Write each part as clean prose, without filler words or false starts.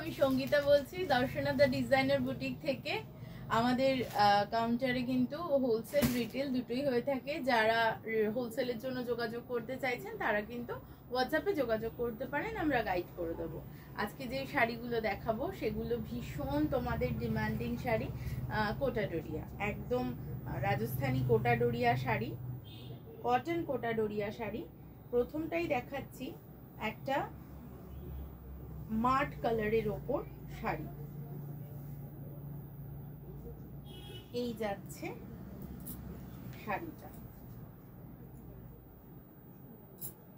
আমি সঙ্গীতা বলছি দর্শনা দা designer boutique থেকে। আমাদের কাউন্টারে কিন্তু হোলসেল রিটেল দুটোই হয়ে থাকে। যারা হোলসেলের জন্য যোগাযোগ করতে চাইছেন তারা কিন্তু হোয়াটসঅ্যাপে যোগাযোগ করতে পারেন, আমরা গাইড করে দেবো। আজকে যে শাড়িগুলো দেখাবো সেগুলো ভীষণ তোমাদের ডিমান্ডিং শাড়ি, কোটা ডোরিয়া, একদম রাজস্থানী কোটা ডোরিয়া শাড়ি, কটন কোটা ডোরিয়া শাড়ি। প্রথমটাই দেখাচ্ছি একটা মাঠ কালারের ওপর শাড়ি। এই যাচ্ছে শাড়িটা,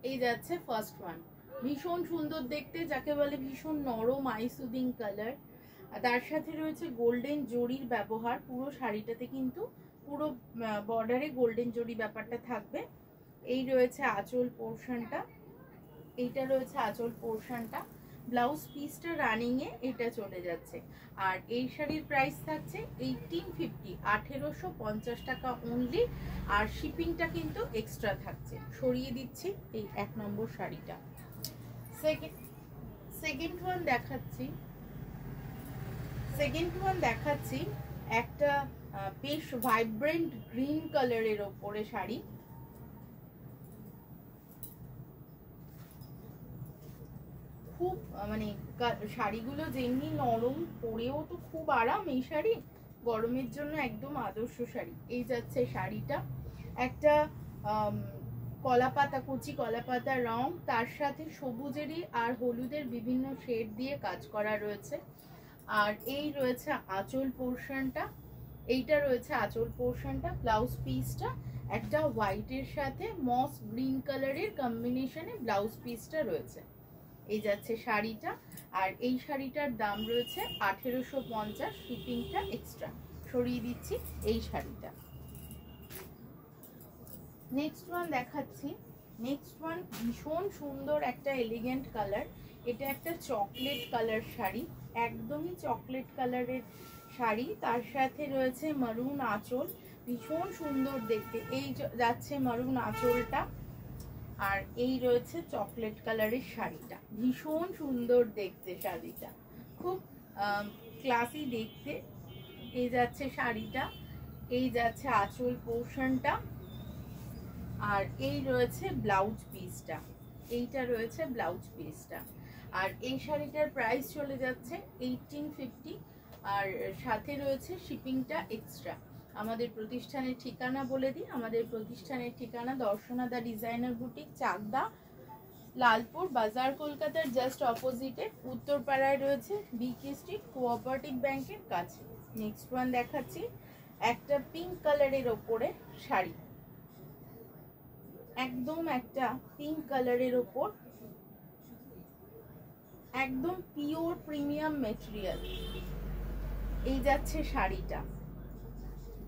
এই যাচ্ছে ফার্স্ট ওয়ান। ভীষণ সুন্দর দেখতে, যাকে বলে ভীষণ নরম আই সুদিং কালার। তার সাথে রয়েছে গোল্ডেন জরির ব্যবহার। পুরো শাড়িটাতে কিন্তু পুরো বর্ডারে গোল্ডেন জরি ব্যাপারটা থাকবে। এই রয়েছে আঁচল পোর্শনটা, এইটা রয়েছে আঁচল পোর্শনটা। ব্লাউজ পিসটা রানিং এ এটা চলে যাচ্ছে। আর এই শাড়ির প্রাইস থাকছে 1850, 1850 টাকা অনলি। আর শিপিংটা কিন্তু এক্সট্রা থাকছে। সরিয়ে দিচ্ছি এই 1 নম্বর শাড়িটা। সেকেন্ড ওয়ান দেখাচ্ছি একটা বেশ ভাইব্রেন্ট গ্রিন কালারের ওপরে শাড়ি। খুব মানে শাড়িগুলো যেমনি নরম, পরেও তো খুব আরাম। এই শাড়ি গরমের জন্য একদম আদর্শ শাড়ি। এই যাচ্ছে শাড়িটা, একটা কলাপাতা, কুচি কলাপাতা রং, তার সাথে সবুজেরই আর হলুদের বিভিন্ন শেড দিয়ে কাজ করা রয়েছে। আর এই রয়েছে আঁচল পোর্শনটা, এইটা রয়েছে আঁচল পোর্শনটা। ব্লাউজ পিসটা একটা হোয়াইটের সাথে মস গ্রিন কালারের কম্বিনেশনে ব্লাউজ পিসটা রয়েছে। এই যাচ্ছে শাড়িটা। আর এই শাড়িটার দাম রয়েছে 1850, শিপিংটা এক্সট্রা। সরিয়ে দিচ্ছি এই শাড়িটা। নেক্সট ওয়ান দেখাচ্ছি। নেক্সট ওয়ান ভীষণ সুন্দর একটা এলিগেন্ট কালার। এটা একটা চকলেট কালার শাড়ি, একদমই চকলেট কালারের শাড়ি। তার সাথে রয়েছে মারুন আঁচল, ভীষণ সুন্দর দেখতে। এই যাচ্ছে মারুন আঁচলটা, আর এই রয়েছে চকলেট কালারের শাড়িটা। ভীষণ সুন্দর দেখতে শাড়িটা, খুব ক্লাসি দেখতে। এই যাচ্ছে শাড়িটা, এই যাচ্ছে আঁচল পোর্শনটা, আর এই রয়েছে ব্লাউজ পিসটা। এইটা রয়েছে ব্লাউজ পিসটা। আর এই শাড়িটার প্রাইস চলে যাচ্ছে 1850, আর সাথে রয়েছে শিপিংটা এক্সট্রা। আমাদের প্রতিষ্ঠানের ঠিকানা বলে দিই। আমাদের প্রতিষ্ঠানের ঠিকানা দর্শনা দা ডিজাইনার বুটিক, চাকদা, লালপুর বাজার, কলকাতার জাস্ট অপোজিটে উত্তরপাড়ায় রয়েছে বিকে স্ট্রিট, কোঅপারেটিভ ব্যাংকের কাছে। নেক্সট ওয়ান দেখাচ্ছি একটা পিঙ্ক কালারের ওপরে শাড়ি, একদম একটা পিঙ্ক কালারের ওপর, একদম পিওর প্রিমিয়াম মেটেরিয়াল। এই যাচ্ছে শাড়িটা,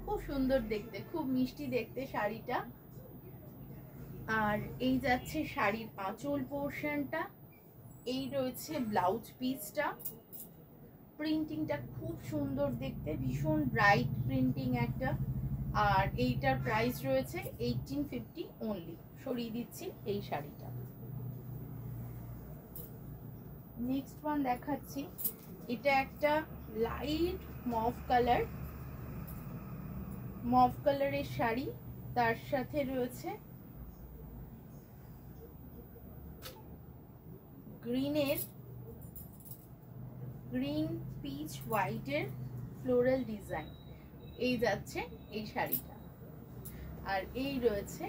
খুব সুন্দর দেখতে, খুব মিষ্টি দেখতে শাড়িটা। আর এই যাচ্ছে শাড়ির আঁচল পোর্শনটা, এই রয়েছে ব্লাউজ পিসটা। প্রিন্টিংটা খুব সুন্দর দেখতে, ভীষণ ব্রাইট প্রিন্টিং একটা। আর এইটার প্রাইস রয়েছে 1850 অনলি। সরিয়ে দিচ্ছি এই শাড়িটা। নেক্সট ওয়ান দেখাচ্ছি, এটা একটা লাইট মভ কালার, মভ কালারের শাড়ি। তার সাথে রয়েছে গ্রিন পিচ হোয়াইটের ফ্লোরাল ডিজাইন। এই যাচ্ছে এই শাড়িটা। আর এই রয়েছে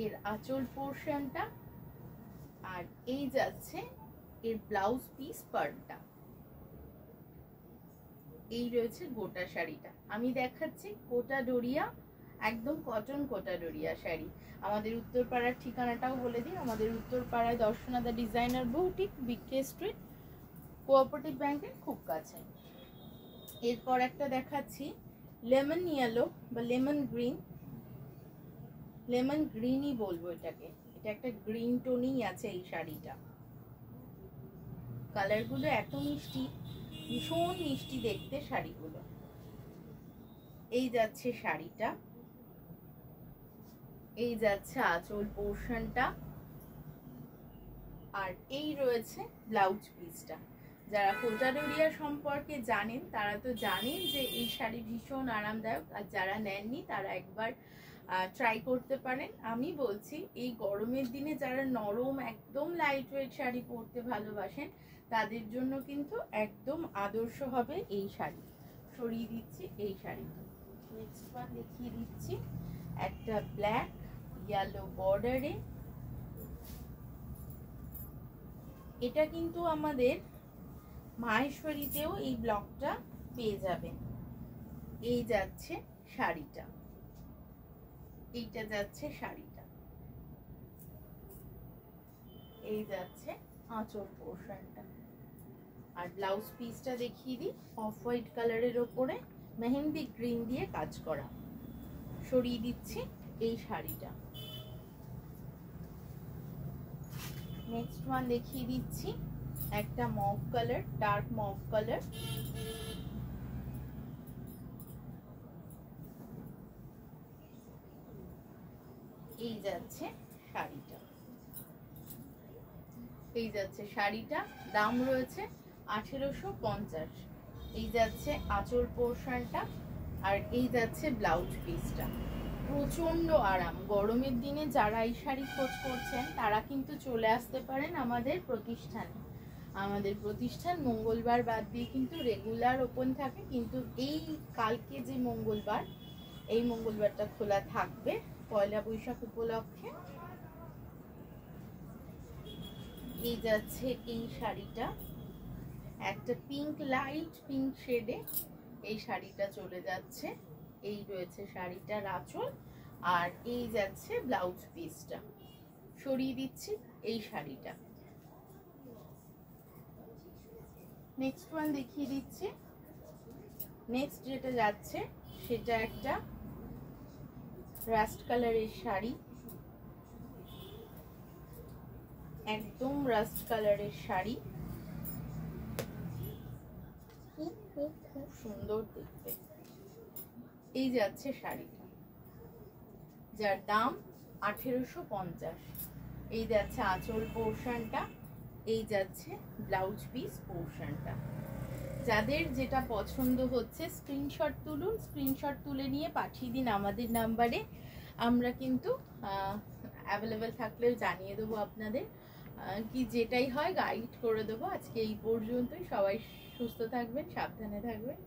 এর আঁচল পোর্শনটা, আর এই যাচ্ছে এর ব্লাউজ পিস পার্টটা। এই রয়েছে গোটা শাড়িটা। আমি দেখাচ্ছি কোটা ডোরিয়া, একদম কটন কোটা ডোরিয়া শাড়ি। আমাদের উত্তরপাড়ার ঠিকানাটাও বলে দিই। আমাদের উত্তরপাড়ায় দর্শনা দা ডিজাইনার বুটিক, বিকে স্ট্রিট, কোঅপারেটিভ ব্যাংকের খুব কাছে। এরপর একটা দেখাচ্ছি লেমন ইয়েলো বা লেমন গ্রিন, লেমন গ্রিনই বলবো এটাকে। এটা একটা গ্রিন টোনই আছে এই শাড়িটা। কালারগুলো এত মিষ্টি, ভীষণ মিষ্টি দেখতে শাড়িগুলো। এই যাচ্ছে শাড়িটা, এই যাচ্ছে আঁচল পোর্শনটা, আর এই রয়েছে ব্লাউজ পিসটা। যারা কোটারোরিয়া সম্পর্কে জানেন তারা তো জানেন যে এই শাড়ি ভীষণ আরামদায়ক, আর যারা নেননি তারা একবার ট্রাই করতে পারেন। আমি বলছি এই গরমের দিনে যারা নরম একদম লাইট ওয়েট শাড়ি পরতে ভালোবাসেন তাদের জন্য কিন্তু একদম আদর্শ হবে এই শাড়ি। সরিয়ে দিচ্ছি এই শাড়িটা। নেক্সট ওয়ান দেখিয়ে দিচ্ছি, একটা ব্ল্যাক ইয়েলো বর্ডারে। এটা কিন্তু আমাদের মাহেশ্বরীতেও এই ব্লকটা পেয়ে যাবেন। এই যাচ্ছে শাড়িটা, এইটা যাচ্ছে শাড়িটা, এই যাচ্ছে আঁচল পোর্শনটা। আর ব্লাউজ পিসটা দেখিয়ে দিই, অফ হোয়াইট কালারের ওপরে মেহেন্দি গ্রিন দিয়ে কাজ করা। সরিয়ে দিচ্ছি এই শাড়িটা। নেক্সট ওয়ান দেখিয়ে দিচ্ছি, একটা mauve colour, dark mauve colour. এই যাচ্ছে শাড়িটা, এই যাচ্ছে শাড়িটা, দাম রয়েছে 1850। এই যাচ্ছে আঁচল পোর্শনটা, আর এই যাচ্ছে ব্লাউজ পিসটা। প্রচন্ড আরাম। গরমের দিনে যারা এই শাড়ি খোঁজ করছেন তারা কিন্তু চলে আসতে পারেন আমাদের প্রতিষ্ঠানে। আমাদের প্রতিষ্ঠান মঙ্গলবার বাদ দিয়ে কিন্তু রেগুলার ওপেন থাকে, কিন্তু এই কালকে যে মঙ্গলবার, এই মঙ্গলবারটা খোলা থাকবে পয়লা বৈশাখ উপলক্ষে। এই যাচ্ছে এই শাড়িটা, একটা পিঙ্ক, লাইট পিঙ্ক শেডে এই শাড়িটা চলে যাচ্ছে। এই রয়েছে শাড়িটার আঁচল, আর এই যাচ্ছে ব্লাউজ পিসটা। সরিয়ে দিচ্ছি এই শাড়িটা। নেক্সট ওয়ান দেখিয়ে দিচ্ছি। নেক্সট যেটা যাচ্ছে সেটা একটা রাস্ট কালারের শাড়ি, একদম রাস্ট কালারের শাড়ি, খুব খুব খুব সুন্দর দেখতে। এই যাচ্ছে শাড়িটা, যার দাম 1850। এই যাচ্ছে আঁচল পোর্শনটা, এই যাচ্ছে ব্লাউজ পিস পোর্শনটা। যাদের যেটা পছন্দ হচ্ছে স্ক্রিনশট তুলুন, স্ক্রিনশট তুলে নিয়ে পাঠিয়ে দিন আমাদের নাম্বারে। আমরা কিন্তু অ্যাভেলেবেল থাকলেও জানিয়ে দেবো আপনাদের, কি যেটাই হয় গাইড করে দেবো। আজকে এই পর্যন্তই। সবাই সুস্থ থাকবেন, সাবধানে থাকবেন।